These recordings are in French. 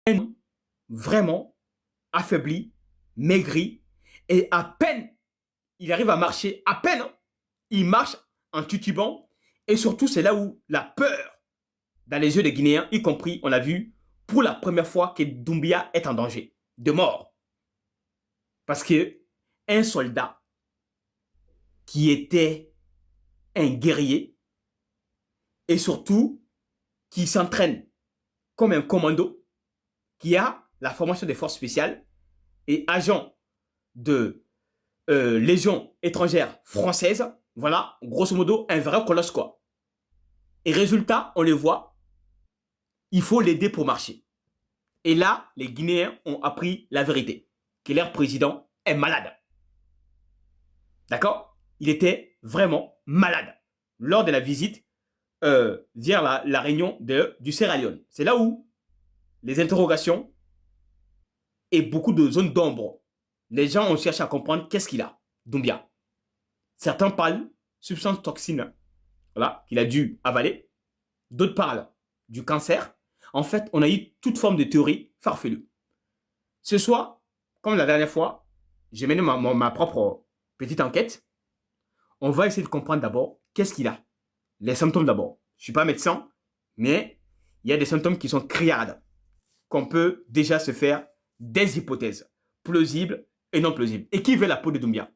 Un homme vraiment affaibli, maigri, et à peine il arrive à marcher, à peine, hein, il marche en titubant, et surtout c'est là où la peur dans les yeux des Guinéens, y compris, on a vu pour la première fois que Doumbia est en danger de mort. Parce que un soldat qui était un guerrier et surtout qui s'entraîne comme un commando, qui a la formation des forces spéciales et agent de Légion étrangère française, voilà, grosso modo, un vrai colosse quoi. Et résultat, on le voit, il faut l'aider pour marcher. Et là, les Guinéens ont appris la vérité, que leur président est malade. D'accord? Il était vraiment malade lors de la visite vers la réunion du Sierra Leone. C'est là où les interrogations et beaucoup de zones d'ombre, les gens ont cherché à comprendre qu'est-ce qu'il a, Doumbia. Certains parlent substance toxine, voilà, qu'il a dû avaler. D'autres parlent du cancer. En fait, on a eu toute forme de théorie farfelue. Ce soir, comme la dernière fois, j'ai mené ma propre petite enquête. On va essayer de comprendre d'abord qu'est-ce qu'il a. Les symptômes d'abord. Je ne suis pas médecin, mais il y a des symptômes qui sont criardes, qu'on peut déjà se faire des hypothèses plausibles et non plausibles. Et qui veut la peau de Doumbia?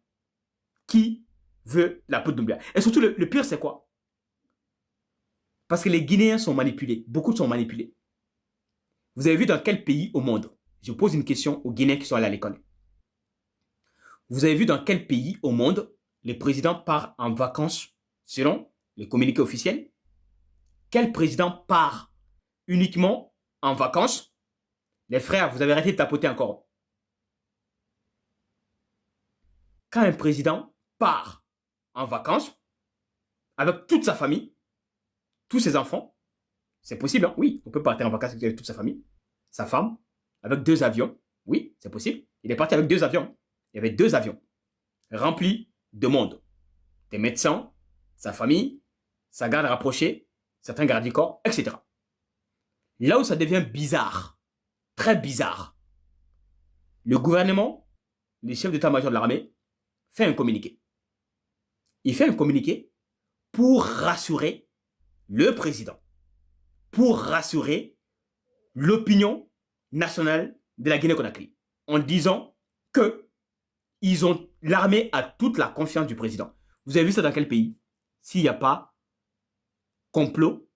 Qui veut la peau de Doumbia? Et surtout, le pire, c'est quoi? Parce que les Guinéens sont manipulés. Beaucoup sont manipulés. Vous avez vu dans quel pays au monde? Je pose une question aux Guinéens qui sont allés à l'école. Vous avez vu dans quel pays au monde le président part en vacances selon les communiqués officiels? Quel président part uniquement en vacances? Les frères, vous avez arrêté de tapoter encore. Quand un président part en vacances avec toute sa famille, tous ses enfants, c'est possible, hein? Oui, on peut partir en vacances avec toute sa famille, sa femme, avec 2 avions. Oui, c'est possible. Il est parti avec 2 avions. Il y avait 2 avions remplis de monde. Des médecins, sa famille, sa garde rapprochée, certains gardes du corps, etc. Là où ça devient bizarre, très bizarre, le gouvernement, le chef d'état-major de l'armée, fait un communiqué. Il fait un communiqué pour rassurer le président, pour rassurer l'opinion nationale de la Guinée-Conakry, en disant que l'armée a toute la confiance du président. Vous avez vu ça dans quel pays? S'il n'y a pas complot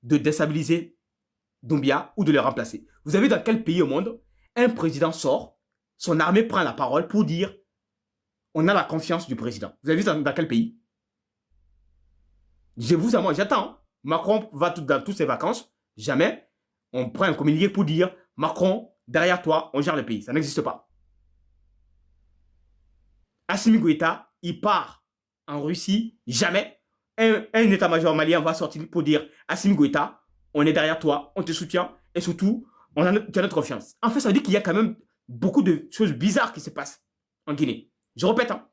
de déstabiliser Doumbia ou de le remplacer. Vous avez vu dans quel pays au monde un président sort, son armée prend la parole pour dire on a la confiance du président. Vous avez vu dans quel pays? Je vous avoue, j'attends. Macron va dans toutes ses vacances. Jamais on prend un communiqué pour dire Macron, derrière toi, on gère le pays. Ça n'existe pas. Assimi Goïta, il part en Russie. Jamais un état-major malien va sortir pour dire Assimi Goïta, on est derrière toi, on te soutient et surtout, tu as notre confiance. En fait, ça veut dire qu'il y a quand même beaucoup de choses bizarres qui se passent en Guinée. Je répète, hein,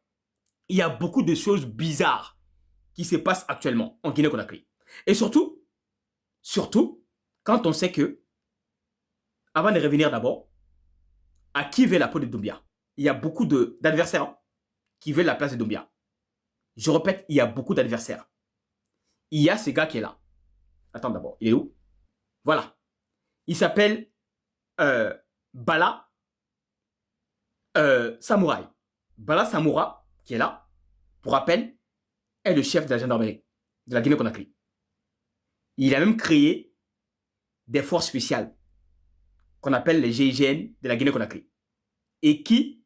il y a beaucoup de choses bizarres qui se passent actuellement en Guinée-Conakry. Et surtout, quand on sait que, avant de revenir d'abord, à qui veut la peau de Doumbia? Il y a beaucoup d'adversaires, hein, qui veulent la place de Doumbia. Je répète, il y a beaucoup d'adversaires. Il y a ce gars qui est là. Attends d'abord, il est où? Voilà. Il s'appelle Bala Samouraï. Bala Samoura, qui est là, pour rappel, est le chef de la gendarmerie de la Guinée-Conakry. Il a même créé des forces spéciales qu'on appelle les GIGN de la Guinée-Conakry. Et qui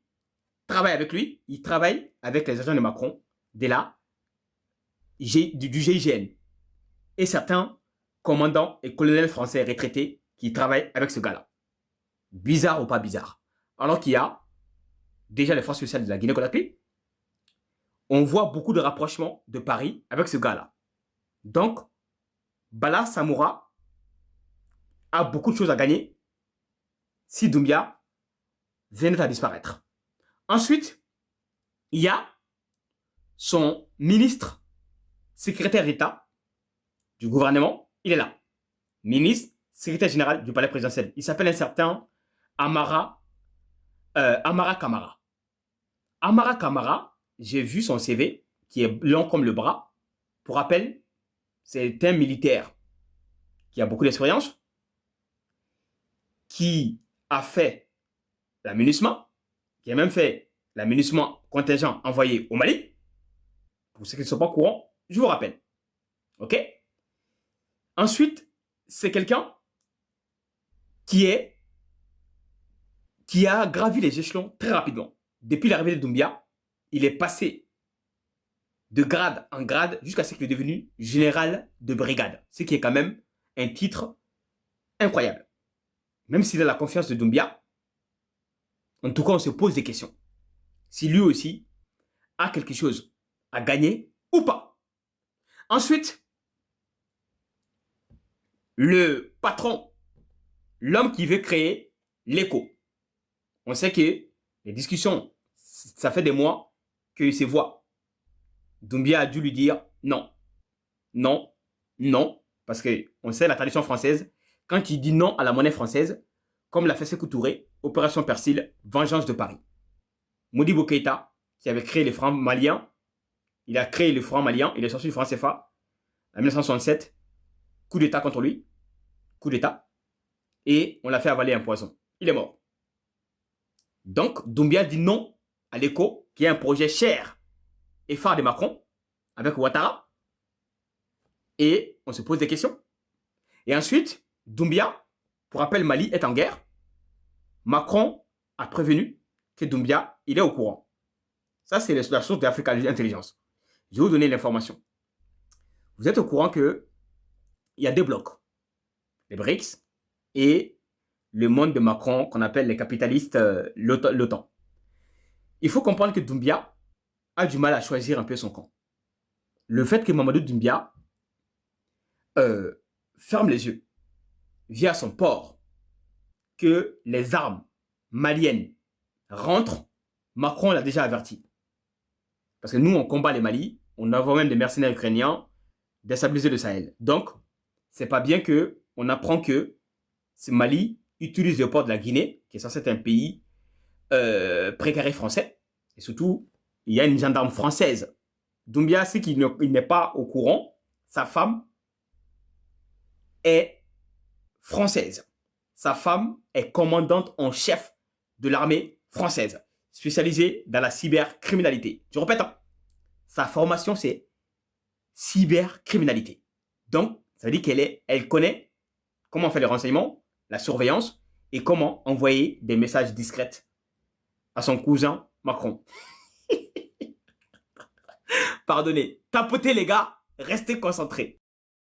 travaille avec lui? Il travaille avec les agents de Macron de du GIGN. Et certains commandants et colonels français retraités qui travaillent avec ce gars-là. Bizarre ou pas bizarre? Alors qu'il y a déjà les forces spéciales de la Guinée-Conakry, on voit beaucoup de rapprochements de Paris avec ce gars-là. Donc, Bala Samoura a beaucoup de choses à gagner si Doumbia venait à disparaître. Ensuite, il y a son ministre secrétaire d'État du gouvernement. Il est là. Ministre secrétaire général du palais présidentiel. Il s'appelle un certain Amara, Amara Kamara. Amara Kamara, j'ai vu son CV, qui est long comme le bras. Pour rappel, c'est un militaire qui a beaucoup d'expérience, qui a fait la MINUSMA, qui a même fait la MINUSMA contingent envoyé au Mali. Pour ceux qui ne sont pas au courant, je vous rappelle. OK? Ensuite, c'est quelqu'un qui a gravi les échelons très rapidement. Depuis l'arrivée de Doumbia, il est passé de grade en grade jusqu'à ce qu'il est devenu général de brigade. Ce qui est quand même un titre incroyable. Même s'il a la confiance de Doumbia, en tout cas, on se pose des questions. Si lui aussi a quelque chose à gagner ou pas. Ensuite, le patron, l'homme qui veut créer l'écho. On sait que les discussions, ça fait des mois qu'il se voit. Doumbia a dû lui dire non, non, non, parce qu'on sait la tradition française, quand il dit non à la monnaie française, comme l'a fait Sékou Touré, Opération Persil, Vengeance de Paris. Modibo Keïta, qui avait créé les francs maliens, il a créé le franc malien, il est sorti du franc CFA en 1967, coup d'état contre lui, coup d'état, et on l'a fait avaler un poison. Il est mort. Donc, Doumbia dit non à l'écho, qui est un projet cher et phare de Macron, avec Ouattara, et on se pose des questions. Et ensuite, Doumbia, pour rappel, Mali est en guerre. Macron a prévenu que Doumbia, il est au courant. Ça, c'est la source de Africa Intelligence. Je vais vous donner l'information. Vous êtes au courant qu'il y a deux blocs. Les BRICS et le monde de Macron qu'on appelle les capitalistes, l'OTAN. Il faut comprendre que Doumbia a du mal à choisir un peu son camp. Le fait que Mamadou Doumbia ferme les yeux via son port que les armes maliennes rentrent, Macron l'a déjà averti. Parce que nous, on combat les Mali, on envoie même des mercenaires ukrainiens déstabiliser le Sahel. Donc, c'est pas bien qu'on apprend que ce Mali utilise le port de la Guinée, qui est censé être un pays précaré français. Et surtout, il y a une gendarme française. Doumbia, c'est qu'il n'est pas au courant, sa femme est française. Sa femme est commandante en chef de l'armée française, spécialisée dans la cybercriminalité. Je répète, hein, sa formation, c'est cybercriminalité. Donc, ça veut dire qu'elle connaît comment faire les renseignements, la surveillance et comment envoyer des messages discrets à son cousin Macron. Pardonnez, tapotez les gars, restez concentrés.